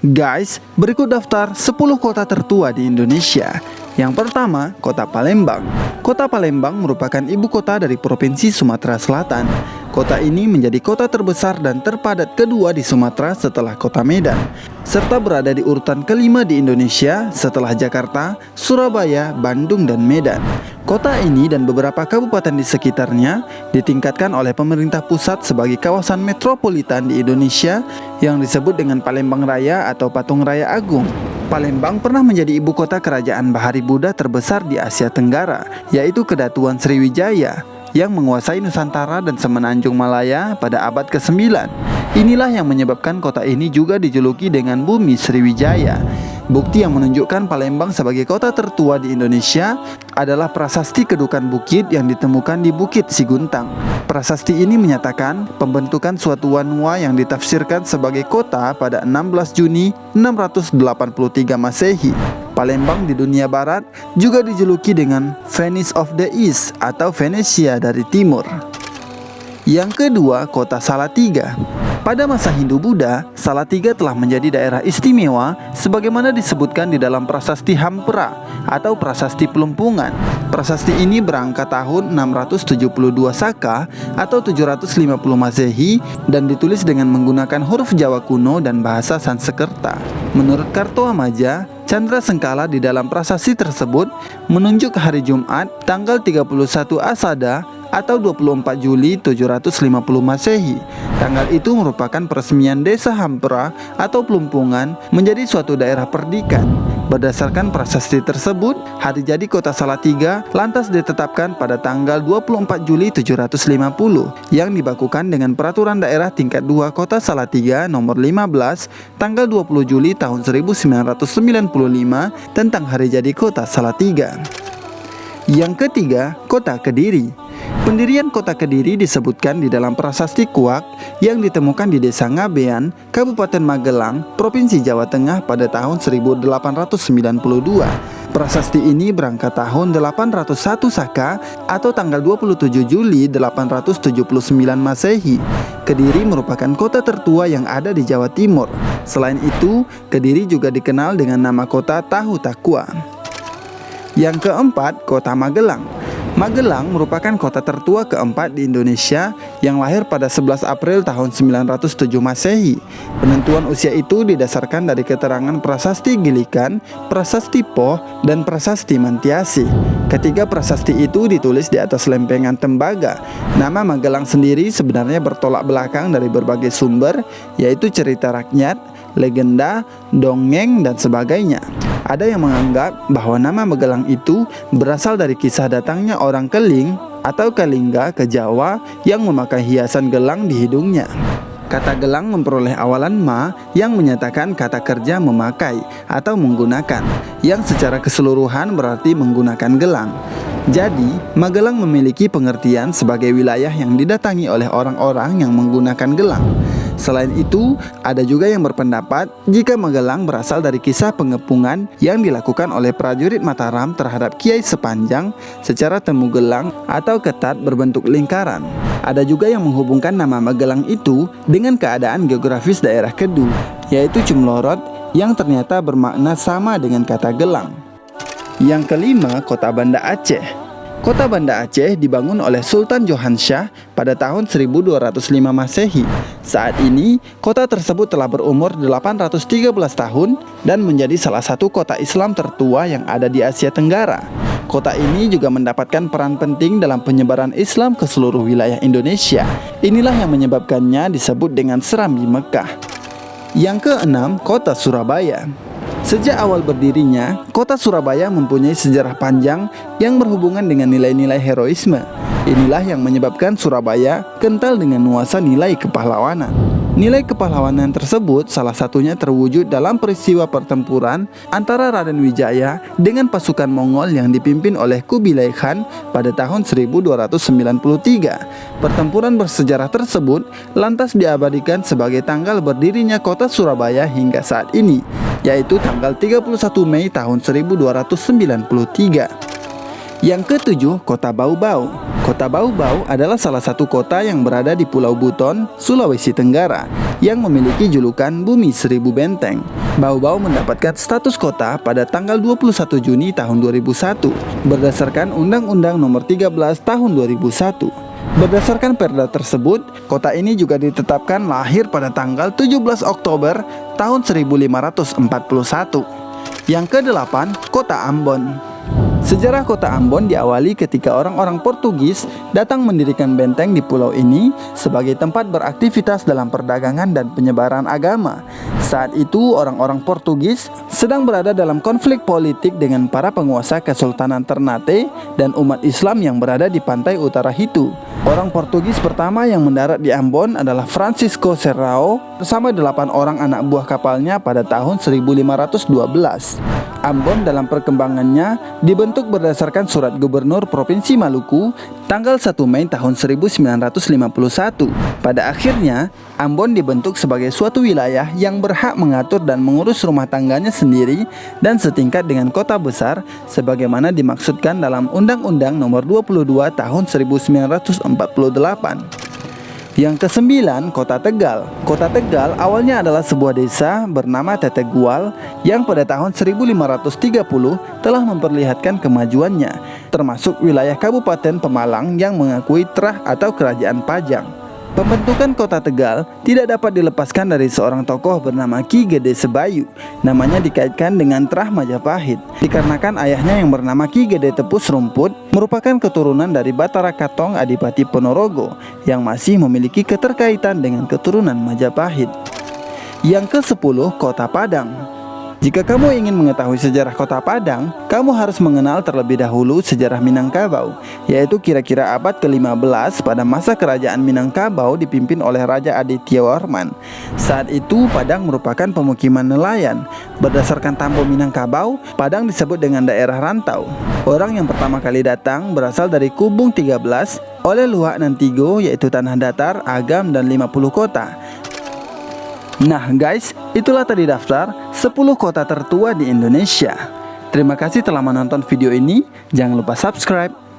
Guys, berikut daftar 10 kota tertua di Indonesia. Yang pertama, Kota Palembang. Kota Palembang merupakan ibu kota dari Provinsi Sumatera Selatan. Kota ini menjadi kota terbesar dan terpadat kedua di Sumatera setelah Kota Medan, serta berada di urutan kelima di Indonesia setelah Jakarta, Surabaya, Bandung, dan Medan. Kota ini dan beberapa kabupaten di sekitarnya ditingkatkan oleh pemerintah pusat sebagai kawasan metropolitan di Indonesia yang disebut dengan Palembang Raya atau Patung Raya Agung. Palembang pernah menjadi ibu kota kerajaan Bahari Buddha terbesar di Asia Tenggara, yaitu Kedatuan Sriwijaya, yang menguasai Nusantara dan Semenanjung Malaya pada abad ke-9. Inilah yang menyebabkan kota ini juga dijuluki dengan Bumi Sriwijaya. Bukti yang menunjukkan Palembang sebagai kota tertua di Indonesia adalah prasasti kedukan bukit yang ditemukan di Bukit Siguntang. Prasasti ini menyatakan pembentukan suatu wanua yang ditafsirkan sebagai kota pada 16 Juni 683 Masehi. Palembang di dunia barat juga dijuluki dengan Venice of the East atau Venesia dari Timur. Yang kedua, Kota Salatiga. Pada masa Hindu-Buddha, Salatiga telah menjadi daerah istimewa sebagaimana disebutkan di dalam Prasasti Hampera atau Prasasti Pelumpungan. Prasasti ini berangkat tahun 672 Saka atau 750 Masehi dan ditulis dengan menggunakan huruf Jawa kuno dan bahasa Sanskerta. Menurut Kartoamaja, Chandra Sengkala di dalam prasasti tersebut menunjuk hari Jumat tanggal 31 Asada atau 24 Juli 750 Masehi. Tanggal itu merupakan peresmian desa Hampera atau Pelumpungan menjadi suatu daerah perdikan. Berdasarkan prasasti tersebut, hari jadi kota Salatiga lantas ditetapkan pada tanggal 24 Juli 750 yang dibakukan dengan peraturan daerah tingkat 2 kota Salatiga nomor 15 tanggal 20 Juli tahun 1995 tentang hari jadi kota Salatiga. Yang ketiga, Kota Kediri. Pendirian Kota Kediri disebutkan di dalam prasasti Kuak yang ditemukan di Desa Ngabean, Kabupaten Magelang, Provinsi Jawa Tengah pada tahun 1892. Prasasti ini berangkat tahun 801 Saka atau tanggal 27 Juli 879 Masehi. Kediri merupakan kota tertua yang ada di Jawa Timur. Selain itu, Kediri juga dikenal dengan nama kota Tahu Takwa. Yang keempat, Kota Magelang. Magelang merupakan kota tertua keempat di Indonesia yang lahir pada 11 April tahun 907 Masehi. Penentuan usia itu didasarkan dari keterangan Prasasti Gilikan, Prasasti Poh, dan Prasasti Mantiasi. Ketiga prasasti itu ditulis di atas lempengan tembaga. Nama Magelang sendiri sebenarnya bertolak belakang dari berbagai sumber, yaitu cerita rakyat, legenda, dongeng, dan sebagainya. Ada yang menganggap bahwa nama Magelang itu berasal dari kisah datangnya orang Keling atau Kalingga ke Jawa yang memakai hiasan gelang di hidungnya. Kata gelang memperoleh awalan ma yang menyatakan kata kerja memakai atau menggunakan, yang secara keseluruhan berarti menggunakan gelang. Jadi, Magelang memiliki pengertian sebagai wilayah yang didatangi oleh orang-orang yang menggunakan gelang. Selain itu, ada juga yang berpendapat jika Magelang berasal dari kisah pengepungan yang dilakukan oleh prajurit Mataram terhadap Kiai Sepanjang secara temu gelang atau ketat berbentuk lingkaran. Ada juga yang menghubungkan nama Magelang itu dengan keadaan geografis daerah Kedu, yaitu Cumlorot, yang ternyata bermakna sama dengan kata gelang. Yang kelima, Kota Banda Aceh. Kota Banda Aceh dibangun oleh Sultan Johansyah pada tahun 1205 Masehi. Saat ini, kota tersebut telah berumur 813 tahun dan menjadi salah satu kota Islam tertua yang ada di Asia Tenggara. Kota ini juga mendapatkan peran penting dalam penyebaran Islam ke seluruh wilayah Indonesia. Inilah yang menyebabkannya disebut dengan Serambi Mekah. Yang keenam, Kota Surabaya. Sejak awal berdirinya, kota Surabaya mempunyai sejarah panjang yang berhubungan dengan nilai-nilai heroisme. Inilah yang menyebabkan Surabaya kental dengan nuansa nilai kepahlawanan. Nilai kepahlawanan tersebut salah satunya terwujud dalam peristiwa pertempuran antara Raden Wijaya dengan pasukan Mongol yang dipimpin oleh Kubilai Khan pada tahun 1293. Pertempuran bersejarah tersebut lantas diabadikan sebagai tanggal berdirinya kota Surabaya hingga saat ini, yaitu tanggal 31 Mei tahun 1293. Yang ketujuh, Kota Bau-Bau. Kota Bau-Bau adalah salah satu kota yang berada di Pulau Buton, Sulawesi Tenggara, yang memiliki julukan Bumi Seribu Benteng. Bau-Bau mendapatkan status kota pada tanggal 21 Juni tahun 2001 berdasarkan Undang-Undang Nomor 13 Tahun 2001. Berdasarkan perda tersebut, kota ini juga ditetapkan lahir pada tanggal 17 Oktober tahun 1541. Yang kedelapan, Kota Ambon. Sejarah Kota Ambon diawali ketika orang-orang Portugis datang mendirikan benteng di pulau ini sebagai tempat beraktivitas dalam perdagangan dan penyebaran agama. Saat itu orang-orang Portugis sedang berada dalam konflik politik dengan para penguasa Kesultanan Ternate dan umat Islam yang berada di pantai utara Hitu. Orang Portugis pertama yang mendarat di Ambon adalah Francisco Serrao bersama 8 orang anak buah kapalnya pada tahun 1512. Ambon dalam perkembangannya dibentuk berdasarkan surat Gubernur Provinsi Maluku tanggal 1 Mei tahun 1951. Pada akhirnya, Ambon dibentuk sebagai suatu wilayah yang berhak mengatur dan mengurus rumah tangganya sendiri dan setingkat dengan kota besar sebagaimana dimaksudkan dalam Undang-Undang Nomor 22 tahun 1948. Yang kesembilan, Kota Tegal. Kota Tegal awalnya adalah sebuah desa bernama Tetegual yang pada tahun 1530 telah memperlihatkan kemajuannya, termasuk wilayah Kabupaten Pemalang yang mengakui Trah atau Kerajaan Pajang. Pembentukan Kota Tegal tidak dapat dilepaskan dari seorang tokoh bernama Ki Gede Sebayu. Namanya dikaitkan dengan Trah Majapahit dikarenakan ayahnya yang bernama Ki Gede Tepus Rumput merupakan keturunan dari Batara Katong Adipati Ponorogo yang masih memiliki keterkaitan dengan keturunan Majapahit. Yang ke-10, Kota Padang. Jika kamu ingin mengetahui sejarah Kota Padang, kamu harus mengenal terlebih dahulu sejarah Minangkabau, yaitu kira-kira abad ke-15 pada masa kerajaan Minangkabau dipimpin oleh Raja Aditya Warman. Saat itu Padang merupakan pemukiman nelayan. Berdasarkan Tambo Minangkabau, Padang disebut dengan daerah rantau. Orang yang pertama kali datang berasal dari Kubung 13 oleh Luhak Nantigo, yaitu tanah datar, Agam, dan 50 kota. Nah guys, itulah tadi daftar 10 kota tertua di Indonesia. Terima kasih telah menonton video ini. Jangan lupa subscribe.